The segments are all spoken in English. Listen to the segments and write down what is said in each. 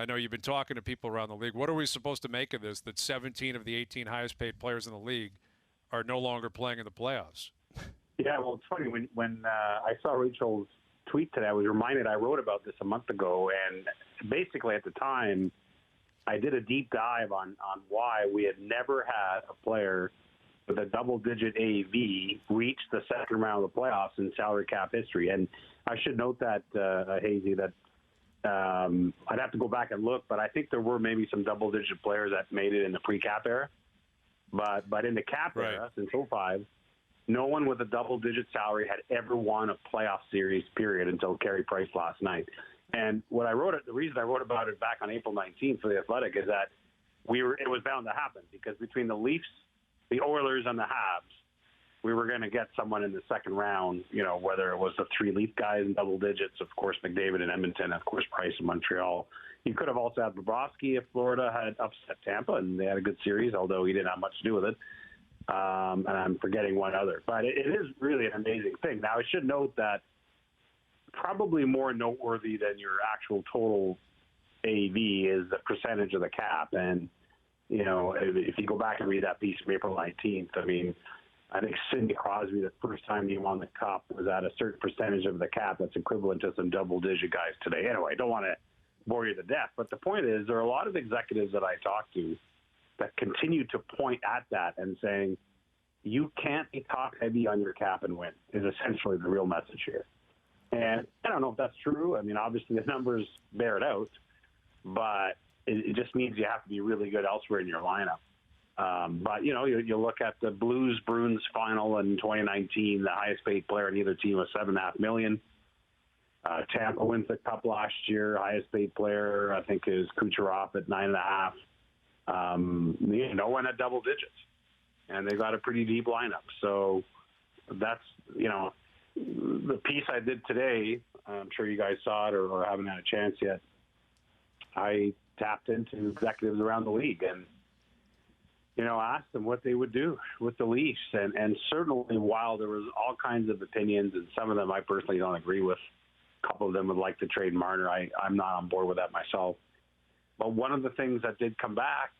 I know you've been talking to people around the league. What are we supposed to make of this, that 17 of the 18 highest-paid players in the league are no longer playing in the playoffs? Yeah, well, it's funny. When I saw Rachel's tweet today, I was reminded I wrote about this a month ago, and basically at the time, I did a deep dive on why we had never had a player with a double-digit AAV reach the second round of the playoffs in salary cap history. And I should note that, Hazy, that I'd have to go back and look, but I think there were maybe some double-digit players that made it in the pre-cap era. But in the cap era, since 2005, no one with a double-digit salary had ever won a playoff series, period, until Carey Price last night. And the reason I wrote about it back on April 19th for The Athletic is that it was bound to happen, because between the Leafs, the Oilers, and the Habs, we were going to get someone in the second round, whether it was the three Leaf guys in double digits, of course, McDavid in Edmonton, of course, Price in Montreal. You could have also had Bobrovsky if Florida had upset Tampa, and they had a good series, although he didn't have much to do with it. And I'm forgetting one other. But it is really an amazing thing. Now, I should note that probably more noteworthy than your actual total AAV is the percentage of the cap. And, if you go back and read that piece from April 19th, I think Sidney Crosby, the first time he won the Cup, was at a certain percentage of the cap that's equivalent to some double-digit guys today. Anyway, I don't want to bore you to death, but the point is there are a lot of executives that I talk to that continue to point at that and saying, you can't be top-heavy on your cap and win, is essentially the real message here. And I don't know if that's true. Obviously the numbers bear it out, but it just means you have to be really good elsewhere in your lineup. But, you look at the Blues-Bruins final in 2019, the highest paid player in either team was $7.5 million. Tampa wins the Cup last year. Highest paid player, I think, is Kucherov at $9.5. No one at double digits. And they got a pretty deep lineup. So that's, the piece I did today, I'm sure you guys saw it or haven't had a chance yet. I tapped into executives around the league and, asked them what they would do with the Leafs. And certainly while there was all kinds of opinions, and some of them I personally don't agree with, a couple of them would like to trade Marner. I'm not on board with that myself. But one of the things that did come back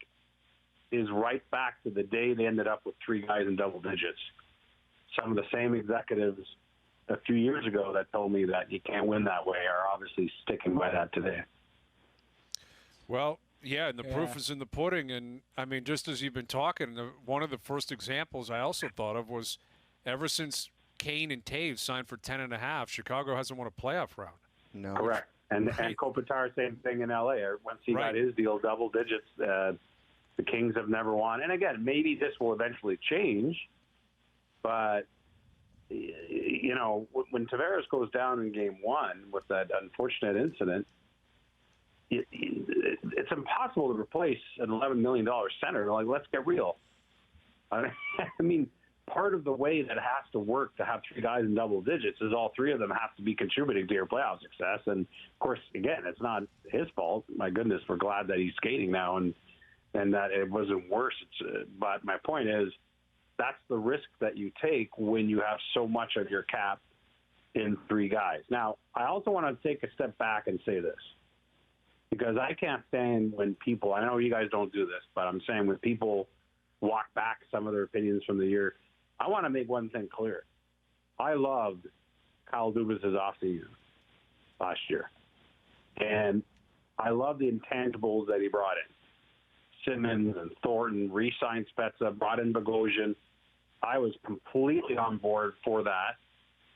is right back to the day they ended up with three guys in double digits. Some of the same executives a few years ago that told me that you can't win that way are obviously sticking by that today. Well, yeah, and the proof is in the pudding. And, just as you've been talking, one of the first examples I also thought of was ever since Kane and Taves signed for 10.5, Chicago hasn't won a playoff round. No. Correct. And Kopitar, same thing in L.A. Once he got his deal, double digits, the Kings have never won. And, again, maybe this will eventually change. But, when Tavares goes down in Game 1 with that unfortunate incident, it's impossible to replace an $11 million center. Let's get real. Part of the way that it has to work to have three guys in double digits is all three of them have to be contributing to your playoff success. And, of course, again, it's not his fault. My goodness, we're glad that he's skating now and that it wasn't worse. But my point is that's the risk that you take when you have so much of your cap in three guys. Now, I also want to take a step back and say this, because I can't stand when people, I know you guys don't do this, but I'm saying when people walk back some of their opinions from the year, I want to make one thing clear. I loved Kyle Dubas' offseason last year. And I love the intangibles that he brought in. Simmons and Thornton, re-signed Spezza, brought in Bogosian. I was completely on board for that.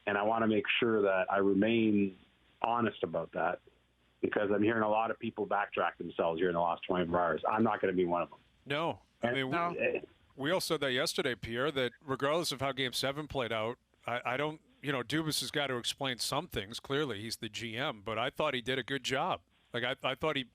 And I want to make sure that I remain honest about that, because I'm hearing a lot of people backtrack themselves here in the last 24 hours. I'm not going to be one of them. No. We all said that yesterday, Pierre, that regardless of how Game 7 played out, I don't, Dubas has got to explain some things. Clearly, he's the GM, but I thought he did a good job. I thought he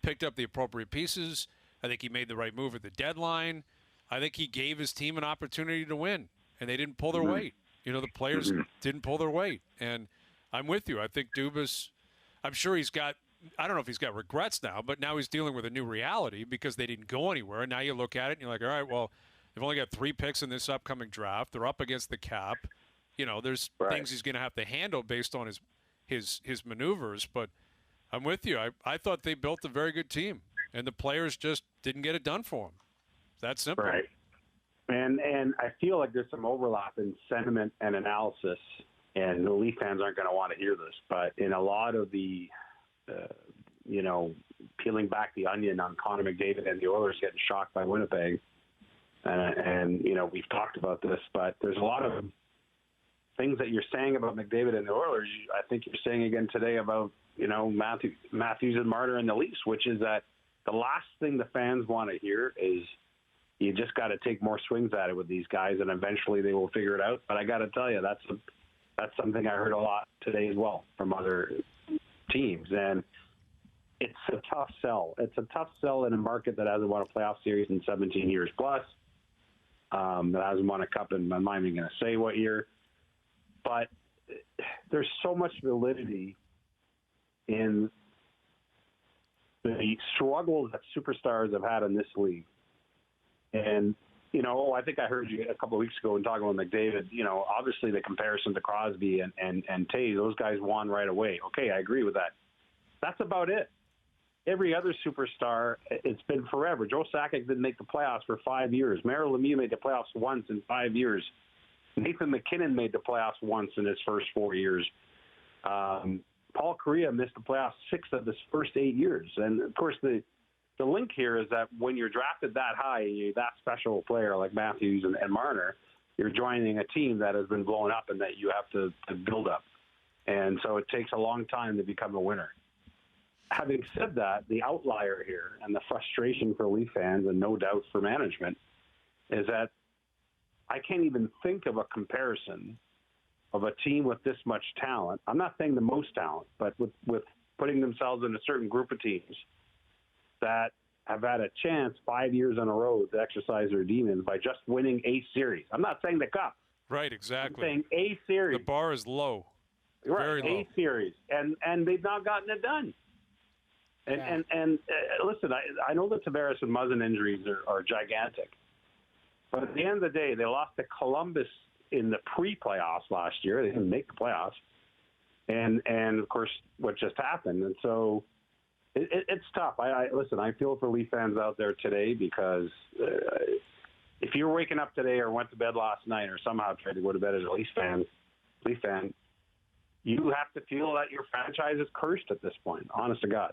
picked up the appropriate pieces. I think he made the right move at the deadline. I think he gave his team an opportunity to win, and they didn't pull their weight. The players didn't pull their weight. And I'm with you. I think Dubas, I'm sure he's got, I don't know if he's got regrets now, but now he's dealing with a new reality because they didn't go anywhere. And now you look at it and you're like, all right, well, they've only got 3 picks in this upcoming draft. They're up against the cap. There's things he's going to have to handle based on his maneuvers. But I'm with you. I thought they built a very good team, and the players just didn't get it done for them. That's simple. Right. And I feel like there's some overlap in sentiment and analysis, and the Leaf fans aren't going to want to hear this, but in a lot of the, peeling back the onion on Connor McDavid and the Oilers getting shocked by Winnipeg, and we've talked about this, but there's a lot of things that you're saying about McDavid and the Oilers, I think you're saying again today about, Matthews and Marner and the Leafs, which is that the last thing the fans want to hear is you just got to take more swings at it with these guys, and eventually they will figure it out. But I got to tell you, that's something I heard a lot today as well from other teams, and it's a tough sell. It's a tough sell in a market that hasn't won a playoff series in 17 years plus, that hasn't won a cup in, I'm not even going to say what year. But there's so much validity in the struggles that superstars have had in this league. And, I think I heard you a couple of weeks ago when talking about McDavid, obviously the comparison to Crosby and Taves, those guys won right away. Okay, I agree with that. That's about it. Every other superstar, it's been forever. Joe Sakic didn't make the playoffs for 5 years. Mario Lemieux made the playoffs once in 5 years. Nathan McKinnon made the playoffs once in his first 4 years. Paul Kariya missed the playoffs 6 of his first 8 years. And, of course, the link here is that when you're drafted that high, you're that special player like Matthews and Marner, you're joining a team that has been blown up and that you have to build up. And so it takes a long time to become a winner. Having said that, the outlier here and the frustration for Leaf fans and no doubt for management is that I can't even think of a comparison of a team with this much talent. I'm not saying the most talent, but with putting themselves in a certain group of teams that have had a chance 5 years in a row to exercise their demons by just winning a series. I'm not saying the cup. Right, exactly. I'm saying a series. The bar is low. Right, very low. A series. And they've not gotten it done. And listen, I know the Tavares and Muzzin injuries are gigantic. But at the end of the day, they lost to Columbus in the pre-playoffs last year. They didn't make the playoffs. And of course, what just happened. And so it's tough. Listen, I feel for Leaf fans out there today because if you're waking up today or went to bed last night or somehow tried to go to bed as a Leaf fan, you have to feel that your franchise is cursed at this point, honest to God.